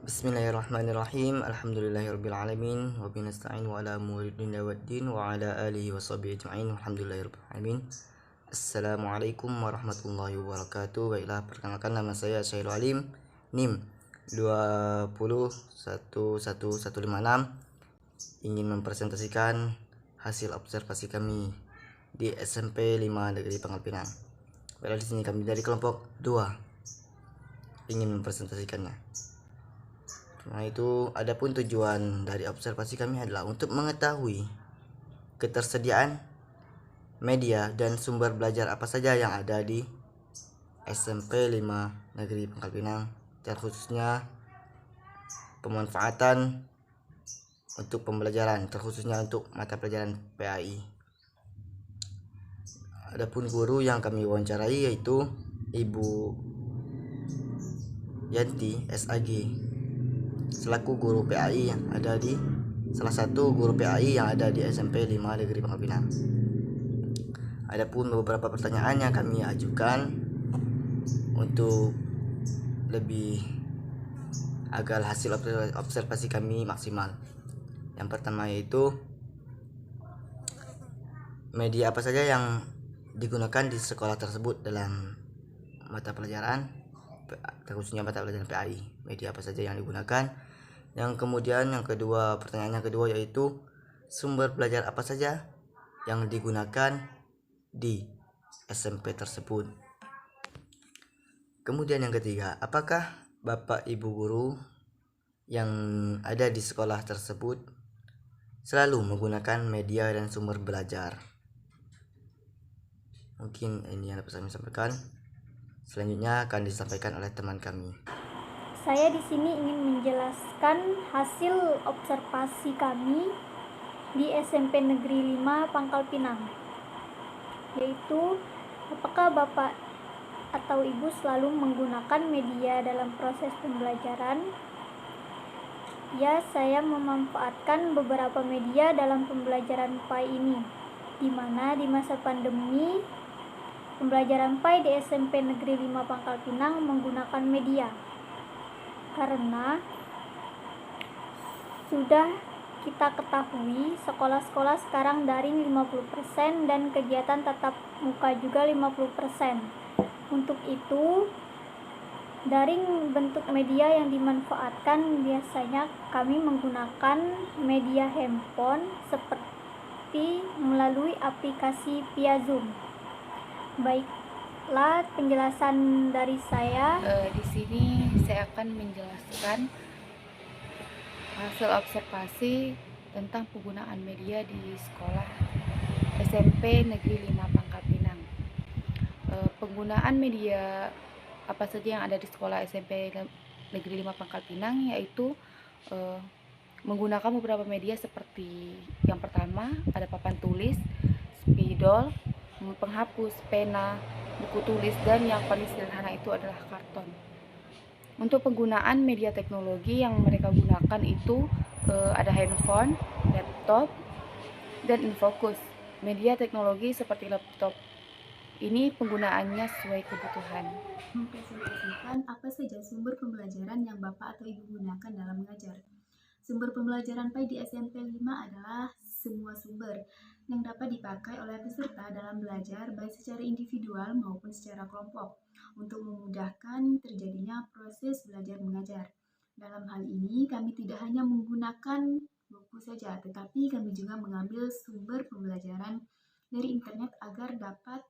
Bismillahirrahmanirrahim. Alhamdulillahirabbil alamin wa bihi nasta'in wa ala umuri dunya waddin wa ala alihi wa sahbihi ajma'in. Alhamdulillahirabbil alamin. Assalamualaikum warahmatullahi wabarakatuh. Baiklah, perkenalkan nama saya Syairul Alim, NIM 2011156. Ingin mempresentasikan hasil observasi kami di SMP 5 Negeri Pangkal Pinang. Baiklah, di sini kami dari kelompok 2 ingin mempresentasikannya. Nah, itu adapun tujuan dari observasi kami adalah untuk mengetahui ketersediaan media dan sumber belajar apa saja yang ada di SMP 5 Negeri Pangkal Pinang, dan khususnya pemanfaatan untuk pembelajaran, terkhususnya untuk mata pelajaran PAI. Adapun guru yang kami wawancarai yaitu Ibu Yanti SAG, selaku guru PAI yang ada di salah satu guru PAI yang ada di SMP 5 Negeri Pangkal Pinang. Adapun beberapa pertanyaan yang kami ajukan untuk lebih agar hasil observasi kami maksimal. Yang pertama yaitu media apa saja yang digunakan di sekolah tersebut dalam mata pelajaran, khususnya mata pelajaran PAI. Media apa saja yang digunakan. Yang kemudian pertanyaan yang kedua yaitu sumber belajar apa saja yang digunakan di SMP tersebut. Kemudian yang ketiga, apakah Bapak Ibu guru yang ada di sekolah tersebut selalu menggunakan media dan sumber belajar? Mungkin ini yang dapat saya sampaikan. Selanjutnya akan disampaikan oleh teman kami. Saya di sini ingin menjelaskan hasil observasi kami di SMP Negeri 5 Pangkal Pinang, yaitu apakah Bapak atau Ibu selalu menggunakan media dalam proses pembelajaran? Ya, saya memanfaatkan beberapa media dalam pembelajaran PAI ini, di mana di masa pandemi pembelajaran PAI di SMP Negeri 5 Pangkal Pinang menggunakan media karena sudah kita ketahui sekolah-sekolah sekarang daring 50% dan kegiatan tatap muka juga 50%. Untuk itu, daring bentuk media yang dimanfaatkan biasanya kami menggunakan media handphone seperti melalui aplikasi via Zoom. Baiklah, penjelasan dari saya. Di sini saya akan menjelaskan hasil observasi tentang penggunaan media di sekolah SMP Negeri 5 Pangkal Pinang. Penggunaan media apa saja yang ada di sekolah SMP Negeri 5 Pangkal Pinang yaitu menggunakan beberapa media seperti yang pertama ada papan tulis, spidol, penghapus, pena, buku tulis, dan yang paling sederhana itu adalah karton. Untuk penggunaan media teknologi yang mereka gunakan itu ada handphone, laptop, dan infocus. Media teknologi seperti laptop ini penggunaannya sesuai kebutuhan. Mempresentasikan apa saja sumber pembelajaran yang Bapak atau Ibu gunakan dalam mengajar. Sumber pembelajaran PAI di SMP 5 adalah semua sumber yang dapat dipakai oleh peserta dalam belajar baik secara individual maupun secara kelompok untuk memudahkan terjadinya proses belajar mengajar. Dalam hal ini kami tidak hanya menggunakan buku saja, tetapi kami juga mengambil sumber pembelajaran dari internet agar dapat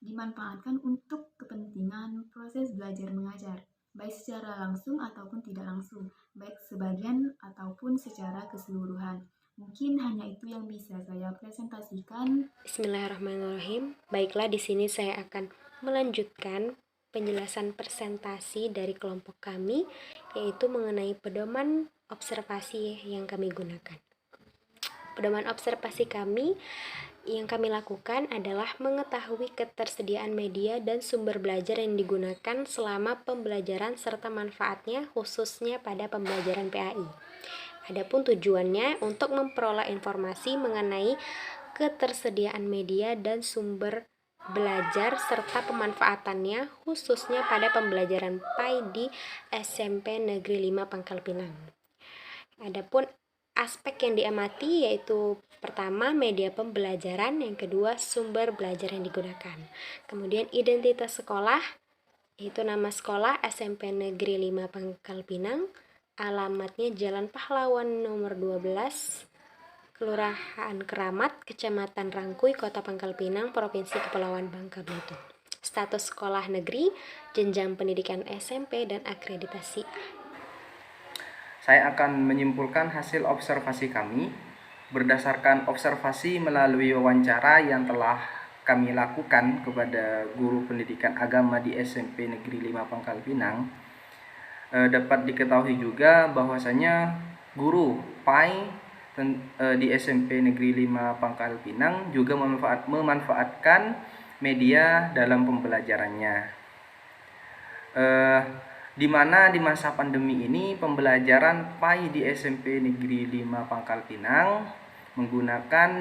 dimanfaatkan untuk kepentingan proses belajar mengajar, baik secara langsung ataupun tidak langsung, baik sebagian ataupun secara keseluruhan. Mungkin hanya itu yang bisa saya presentasikan. Bismillahirrahmanirrahim. Baiklah, di sini saya akan melanjutkan penjelasan presentasi dari kelompok kami, yaitu mengenai pedoman observasi yang kami gunakan. Pedoman observasi kami yang kami lakukan adalah mengetahui ketersediaan media dan sumber belajar yang digunakan selama pembelajaran serta manfaatnya khususnya pada pembelajaran PAI. Adapun tujuannya untuk memperoleh informasi mengenai ketersediaan media dan sumber belajar serta pemanfaatannya khususnya pada pembelajaran PAI di SMP Negeri 5 Pangkal Pinang. Adapun aspek yang diamati yaitu pertama media pembelajaran, yang kedua sumber belajar yang digunakan. Kemudian identitas sekolah, yaitu nama sekolah SMP Negeri 5 Pangkal Pinang, alamatnya Jalan Pahlawan nomor 12, Kelurahan Keramat, Kecamatan Rangkuy, Kota Pangkal Pinang, Provinsi Kepulauan Bangka Belitung. Status sekolah negeri, jenjang pendidikan SMP, dan akreditasi. Saya akan menyimpulkan hasil observasi kami berdasarkan observasi melalui wawancara yang telah kami lakukan kepada guru pendidikan agama di SMP Negeri 5 Pangkal Pinang. Dapat diketahui juga bahwasanya guru PAI di SMP Negeri 5 Pangkal Pinang juga memanfaatkan media dalam pembelajarannya. Di mana di masa pandemi ini pembelajaran PAI di SMP Negeri 5 Pangkal Pinang menggunakan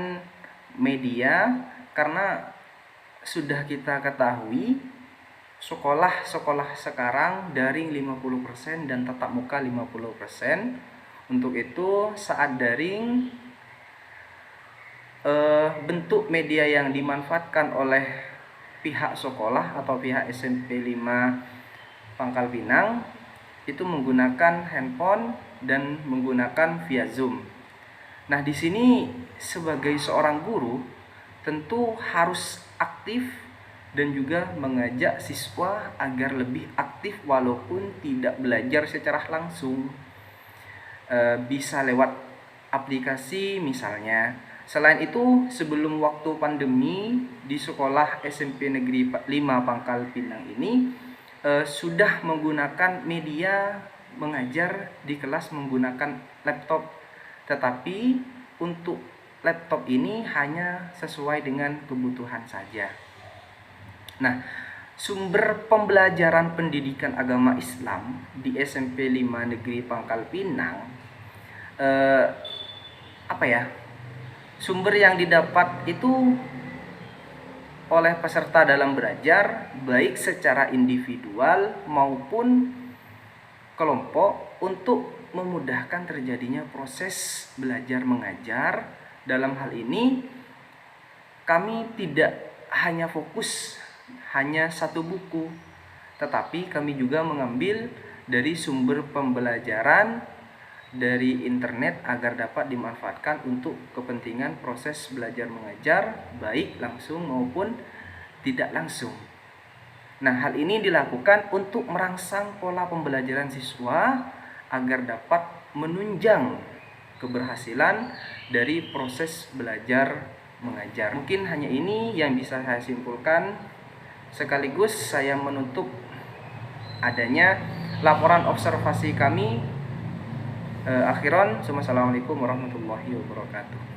media karena sudah kita ketahui sekolah-sekolah sekarang daring 50% dan tatap muka 50%. Untuk itu saat daring bentuk media yang dimanfaatkan oleh pihak sekolah atau pihak SMP 5 Pangkal Pinang itu menggunakan handphone dan menggunakan via Zoom. Nah, di sini sebagai seorang guru tentu harus aktif dan juga mengajak siswa agar lebih aktif walaupun tidak belajar secara langsung. Bisa lewat aplikasi misalnya. Selain itu, sebelum waktu pandemi di sekolah SMP Negeri 5 Pangkal Pinang ini sudah menggunakan media mengajar di kelas menggunakan laptop, tetapi untuk laptop ini hanya sesuai dengan kebutuhan saja. Nah, sumber pembelajaran pendidikan agama Islam di SMP 5 Negeri Pangkal Pinang, sumber yang didapat itu oleh peserta dalam belajar baik secara individual maupun kelompok untuk memudahkan terjadinya proses belajar mengajar. Dalam hal ini kami tidak hanya fokus hanya satu buku, tetapi kami juga mengambil dari sumber pembelajaran dari internet agar dapat dimanfaatkan untuk kepentingan proses belajar mengajar baik langsung maupun tidak langsung. Nah, hal ini dilakukan untuk merangsang pola pembelajaran siswa agar dapat menunjang keberhasilan dari proses belajar mengajar. Mungkin hanya ini yang bisa saya simpulkan, sekaligus saya menutup adanya laporan observasi kami. Akhiran, assalamualaikum warahmatullahi wabarakatuh.